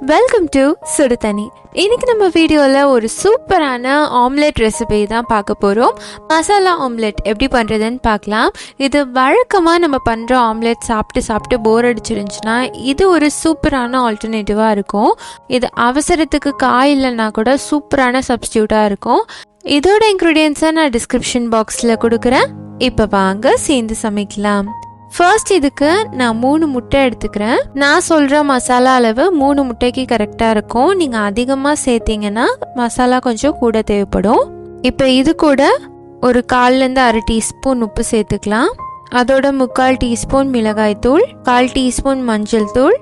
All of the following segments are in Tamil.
வெல்கம் டு சுடுதண்ணி. இன்னைக்கு நம்ம வீடியோவில் ஒரு சூப்பரான ஆம்லெட் ரெசிபி தான் பார்க்க போகிறோம். மசாலா ஆம்லெட் எப்படி பண்ணுறதுன்னு பார்க்கலாம். இது வழக்கமாக நம்ம பண்ணுற ஆம்லெட் சாப்பிட்டு போர் அடிச்சிருந்துச்சுன்னா இது ஒரு சூப்பரான ஆல்டர்னேட்டிவாக இருக்கும். இது அவசரத்துக்கு காய் இல்லைன்னா கூட சூப்பரான சப்ஸ்டியூட்டாக இருக்கும். இதோட இன்க்ரீடியன்ஸை நான் டிஸ்கிரிப்ஷன் பாக்ஸில் கொடுக்குறேன். இப்போ வாங்க சேர்ந்து சமைக்கலாம். ஃபர்ஸ்ட் இதுக்கு நான் 3 முட்டை எடுத்துக்கிறேன். நான் சொல்கிற மசாலா அளவு 3 முட்டைக்கு கரெக்டாக இருக்கும். நீங்கள் அதிகமாக சேர்த்திங்கன்னா மசாலா கொஞ்சம் கூட தேவைப்படும். இப்போ இது கூட ஒரு 1/4 அரை டீஸ்பூன் உப்பு சேர்த்துக்கலாம். அதோட 3/4 டீஸ்பூன் மிளகாய்த்தூள், 1/4 டீஸ்பூன் மஞ்சள் தூள்,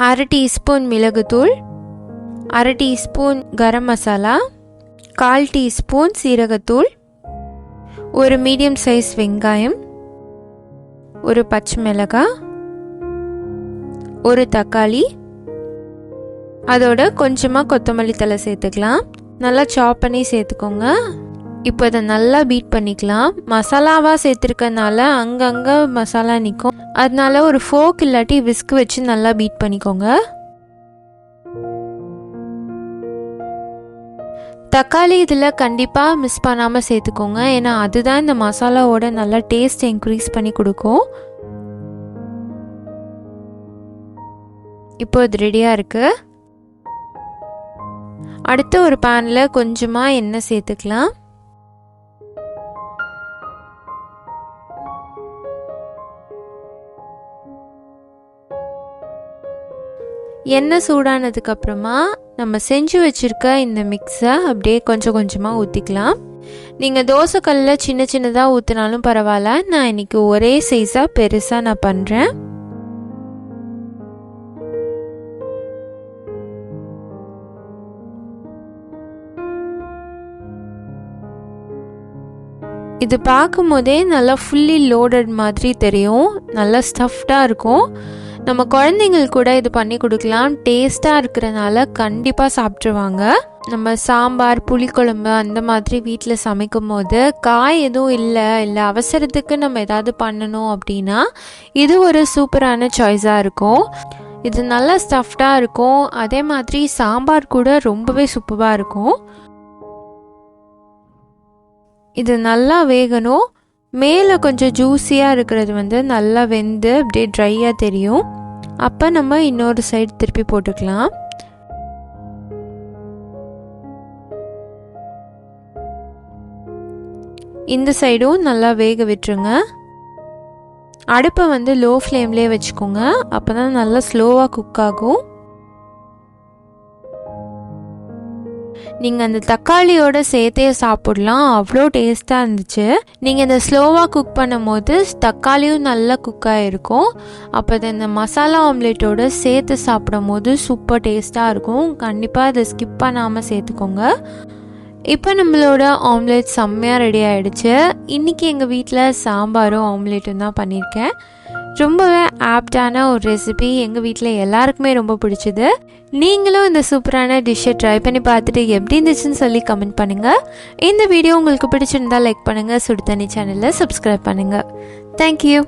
அரை டீஸ்பூன் மிளகுத்தூள், அரை டீஸ்பூன் கரம் மசாலா, 1/4 டீஸ்பூன் சீரகத்தூள், ஒரு மீடியம் சைஸ் வெங்காயம், ஒரு பச்சை மிளகாய், ஒரு தக்காளி, அதோட கொஞ்சமாக கொத்தமல்லி தழை சேர்த்துக்கலாம். நல்லா சாப் பண்ணி சேர்த்துக்கோங்க. இப்போ இதை நல்லா பீட் பண்ணிக்கலாம். மசாலாவாக சேர்த்துருக்கனால அங்கங்கே மசாலா நிற்கும். அதனால ஒரு ஃபோக் இல்லாட்டி விஸ்க் வச்சு நல்லா பீட் பண்ணிக்கோங்க. தக்காளி இதில் கண்டிப்பாக மிஸ் பண்ணாமல் சேர்த்துக்கோங்க. ஏன்னா அதுதான் இந்த மசாலாவோட நல்லா டேஸ்ட் இன்க்ரீஸ் பண்ணி கொடுக்கும். இப்போ இது ரெடியாக இருக்குது. அடுத்து ஒரு பேனில் கொஞ்சமாக எண்ணெய் சேர்த்துக்கலாம். எண்ணெய் சூடானதுக்கு அப்புறமா நம்ம செஞ்சு வச்சுருக்க இந்த மிக்ஸை அப்படியே கொஞ்சம் கொஞ்சமாக ஊற்றிக்கலாம். நீங்கள் தோசைக்கல்லில் சின்ன சின்னதாக ஊற்றினாலும் பரவாயில்ல. நான் இன்றைக்கி ஒரே சைஸாக பெருசாக நான் பண்ணுறேன். இது பார்க்கும் போதே நல்லா ஃபுல்லி லோடட் மாதிரி தெரியும். நல்லா ஸ்டஃப்டாக இருக்கும். நம்ம குழந்தைங்களுக்கு கூட இது பண்ணி கொடுக்கலாம். டேஸ்ட்டாக இருக்கிறனால கண்டிப்பாக சாப்பிட்ருவாங்க. நம்ம சாம்பார், புளிக்குழம்பு அந்த மாதிரி வீட்டில் சமைக்கும் போது காய் எதுவும் இல்லை அவசரத்துக்கு நம்ம எதாவது பண்ணணும் அப்படின்னா இது ஒரு சூப்பரான சாய்ஸாக இருக்கும். இது நல்லா ஸ்டஃப்டாக இருக்கும். அதே மாதிரி சாம்பார் கூட ரொம்பவே சூப்பராக இருக்கும். இது நல்லா வேகணும். மேலே கொஞ்சம் ஜூஸியாக இருக்கிறது நல்லா வெந்து அப்படியே ட்ரையாக தெரியும். அப்போ நம்ம இன்னொரு சைடு திருப்பி போட்டுக்கலாம். இந்த சைடும் நல்லா வேக விட்டுருங்க. அடுப்பை லோ ஃப்ளேம்லேயே வச்சுக்கோங்க. அப்போ தான் நல்லா ஸ்லோவாக குக் ஆகும். நீங்கள் அந்த தக்காளியோட சேர்த்தே சாப்பிடலாம். அவ்வளோ டேஸ்ட்டாக இருந்துச்சு. நீங்கள் இந்த ஸ்லோவாக குக் பண்ணும் போது தக்காளியும் நல்லா குக் ஆகிருக்கும். அப்போ இந்த மசாலா ஆம்லேட்டோட சேர்த்து சாப்பிடும் போது சூப்பர் டேஸ்ட்டாக இருக்கும். கண்டிப்பாக இதை ஸ்கிப் பண்ணாமல் சேர்த்துக்கோங்க. இப்போ நம்மளோட ஆம்லேட் செம்மையாக ரெடி ஆகிடுச்சு. இன்றைக்கி எங்கள் வீட்டில் சாம்பாரும் ஆம்லேட்டும் தான் பண்ணியிருக்கேன். ரொம்பவே ஆப்டான ஒரு ரெசிபி. எங்கள் வீட்டில் எல்லாருக்குமே ரொம்ப பிடிச்சிது. நீங்களும் இந்த சூப்பரான டிஷ்ஷை ட்ரை பண்ணி பார்த்துட்டு எப்படி இருந்துச்சுன்னு சொல்லி கமெண்ட் பண்ணுங்கள். இந்த வீடியோ உங்களுக்கு பிடிச்சிருந்தா லைக் பண்ணுங்கள். சுடுதண்ணி சேனலை சப்ஸ்கிரைப் பண்ணுங்கள். தேங்க்யூ.